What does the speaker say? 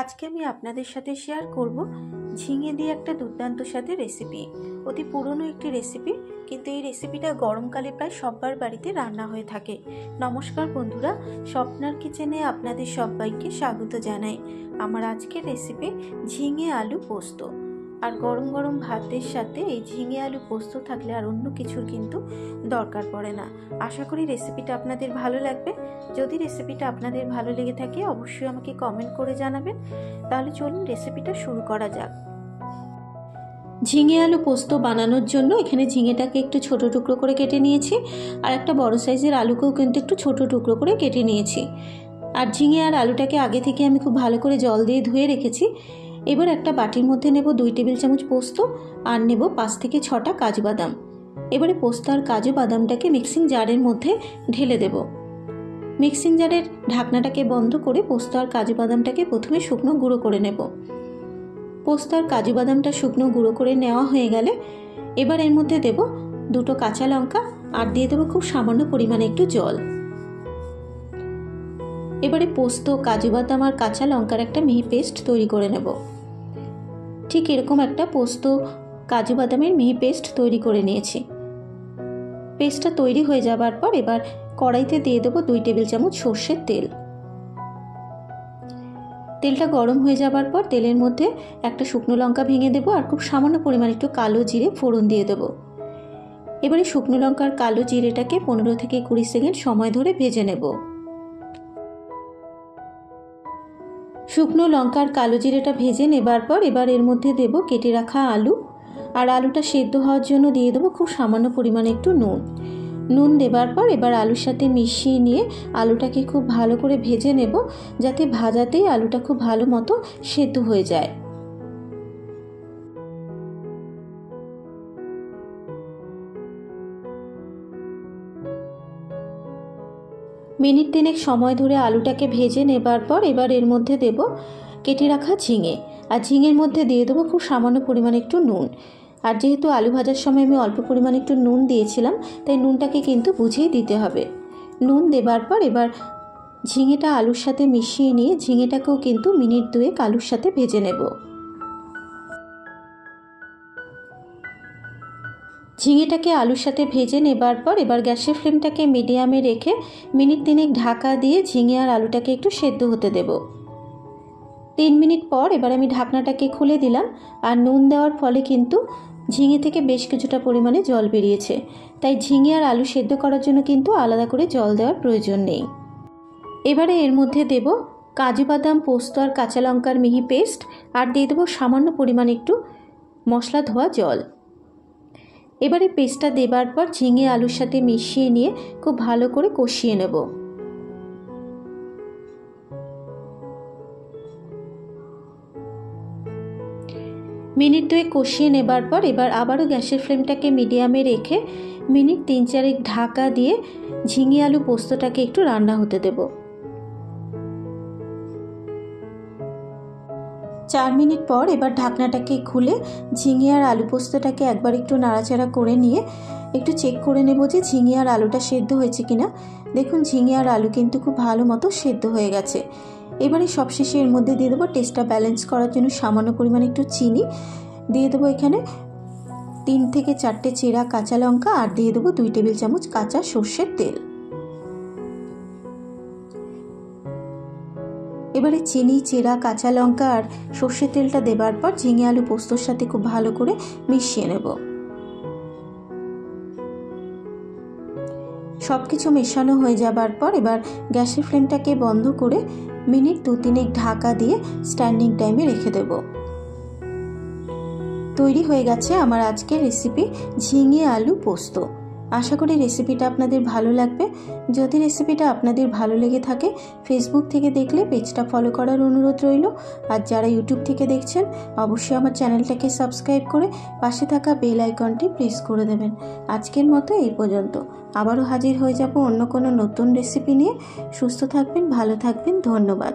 আজকে আমি আপনাদের সাথে শেয়ার করব ঝিঙে দিয়ে একটা দুর্দান্ত স্বাদের রেসিপি। অতি পুরনো একটি রেসিপি, কিন্তু এই রেসিপিটা গরমকালে প্রায় সবার বাড়িতে রান্না হয়ে থাকে। নমস্কার বন্ধুরা, স্বপ্নার কিচেনে আপনাদের সবাইকে স্বাগত জানাই। আমার আজকের রেসিপি ঝিঙে আলু পোস্ত। আর গরম গরম ভাতের সাথে এই ঝিঙে আলু পোস্ত থাকলে আর অন্য কিছুর কিন্তু দরকার পড়ে না। আশা করি রেসিপিটা আপনাদের ভালো লাগবে। যদি রেসিপিটা আপনাদের ভালো লেগে থাকে অবশ্যই আমাকে কমেন্ট করে জানাবেন। তাহলে চলুন রেসিপিটা শুরু করা যাক। ঝিঙে আলু পোস্ত বানানোর জন্য এখানে ঝিঙেটাকে একটু ছোট টুকরো করে কেটে নিয়েছি, আর একটা বড় সাইজের আলুকেও কিন্তু একটু ছোট টুকরো করে কেটে নিয়েছি। আর ঝিঙে আর আলুটাকে আগে থেকে আমি খুব ভালো করে জল দিয়ে ধুয়ে রেখেছি। এবার একটা বাটির মধ্যে নেব 2 টেবিল চামচ পোস্ত, আর নেব 5 থেকে 6টা কাজু বাদাম। এবারে পোস্ত আর কাজু বাদামটাকে মিক্সিং জারের মধ্যে ঢেলে দেব। মিক্সিং জারের ঢাকনাটাকে বন্ধ করে পোস্ত আর কাজু বাদামটাকে প্রথমে শুকনো গুঁড়ো করে নেব। পোস্ত আর কাজু বাদামটা শুকনো গুঁড়ো করে নেওয়া হয়ে গেলে এবার এর মধ্যে দেব 2টো কাঁচা লঙ্কা, আর দিয়ে দেবো খুব সামান্য পরিমাণে একটু জল। এবারে পোস্ত, কাজু বাদাম আর কাঁচা লঙ্কার একটা মিহি পেস্ট তৈরি করে নেব। ঠিক এরকম একটা পোস্ত কাজু বাদামের মিহি পেস্ট তৈরি করে নিয়েছি। পেস্টটা তৈরি হয়ে যাবার পর এবার কড়াইতে দিয়ে দেবো 2 টেবিল চামচ সর্ষের তেল। তেলটা গরম হয়ে যাবার পর তেলের মধ্যে একটা শুকনো লঙ্কা ভেঙে দেবো, আর খুব সামান্য পরিমাণ একটু কালো জিরে ফোড়ন দিয়ে দেবো। এবারে শুকনো লঙ্কার কালো জিরেটাকে 15 থেকে 20 সেকেন্ড সময় ধরে ভেজে নেব। শুকনো লঙ্কার কালো জিরেটা ভেজে নেবার পর এবার এর মধ্যে দেব কেটে রাখা আলু, আর আলুটা সেদ্ধ হওয়ার জন্য দিয়ে দেবো খুব সামান্য পরিমাণে একটু নুন দেবার পর এবার আলুর সাথে মিশিয়ে নিয়ে আলুটাকে খুব ভালো করে ভেজে নেব, যাতে ভাজাতেই আলুটা খুব ভালো মতো সেদ্ধ হয়ে যায়। মিনিট 3 সময় ধরে আলুটাকে ভেজে নেবার পর এবার এর মধ্যে দেব কেটে রাখা ঝিঙে, আর ঝিঙের মধ্যে দিয়ে দেবো খুব সামান্য পরিমাণে একটু নুন। আর যেহেতু আলু ভাজার সময় আমি অল্প পরিমাণে একটু নুন দিয়েছিলাম, তাই নুনটাকে কিন্তু বুঝেই দিতে হবে। নুন দেবার পর এবার ঝিঙেটা আলুর সাথে মিশিয়ে নিয়ে ঝিঙেটাকেও কিন্তু মিনিট 2 আলুর সাথে ভেজে নেব। ঝিঙেটাকে আলুর সাথে ভেজে নেবার পর এবার গ্যাসের ফ্লেমটাকে মিডিয়ামে রেখে মিনিট 3 ঢাকা দিয়ে ঝিঙে আর আলুটাকে একটু সেদ্ধ হতে দেব। 3 মিনিট পর এবার আমি ঢাকনাটাকে খুলে দিলাম, আর নুন দেওয়ার ফলে কিন্তু ঝিঙে থেকে বেশ কিছুটা পরিমাণে জল বেরিয়েছে, তাই ঝিঙে আর আলু সেদ্ধ করার জন্য কিন্তু আলাদা করে জল দেওয়ার প্রয়োজন নেই। এবারে এর মধ্যে দেব কাজু বাদাম, পোস্ত আর কাঁচা লঙ্কার মিহি পেস্ট, আর দিয়ে দেবো সামান্য পরিমাণে একটু মশলা ধোয়া জল। এবারে পেস্টটা দেবার পর ঝিঙে আলুর সাথে মিশিয়ে নিয়ে খুব ভালো করে কষিয়ে নেব। মিনিট 2 কষিয়ে নেবার পর এবার আবারও গ্যাসের ফ্লেমটাকে মিডিয়ামে রেখে মিনিট 3-4 ঢাকা দিয়ে ঝিঙে আলু পোস্তটাকে একটু রান্না হতে দেব। 4 মিনিট পর এবার ঢাকনাটাকে খুলে ঝিঙে আর আলু পোস্তটাকে একবার একটু নাড়াচাড়া করে নিয়ে একটু চেক করে নেব যে ঝিঙে আর আলুটা সেদ্ধ হয়েছে কিনা। দেখুন ঝিঙে আর আলু কিন্তু খুব ভালো মতো সেদ্ধ হয়ে গেছে। এবারে সবশেষে এর মধ্যে দিয়ে দেবো টেস্টটা ব্যালেন্স করার জন্য সামান্য পরিমাণে একটু চিনি দিয়ে দেবো। এখানে 3 থেকে 4টে চেরা কাঁচা লঙ্কা, আর দিয়ে দেবো 2 টেবিল চামচ কাঁচা সর্ষের তেল। এবারে চিনি, চেরা কাঁচা লঙ্কা আর সর্ষের তেলটা দেবার পর ঝিঙে আলু পোস্তর সাথে খুব ভালো করে মিশিয়ে নেব। সব কিছু মেশানো হয়ে যাবার পর এবার গ্যাসের ফ্লেমটাকে বন্ধ করে মিনিট 2-3 ঢাকা দিয়ে স্ট্যান্ডিং টাইমে রেখে দেব। তৈরি হয়ে গেছে আমার আজকের রেসিপি ঝিঙে আলু পোস্ত। আশা করি রেসিপিটা আপনাদের ভালো লাগবে। যদি রেসিপিটা আপনাদের ভালো লেগে থাকে ফেসবুক থেকে দেখলে পেজটা ফলো করার অনুরোধ রইল, আর যারা ইউটিউব থেকে দেখছেন অবশ্যই আমার চ্যানেলটাকে সাবস্ক্রাইব করে পাশে থাকা বেল আইকনটি প্রেস করে দেবেন। আজকের মতো এই পর্যন্ত। আবারও হাজির হয়ে যাব অন্য কোনো নতুন রেসিপি নিয়ে। সুস্থ থাকবেন, ভালো থাকবেন, ধন্যবাদ।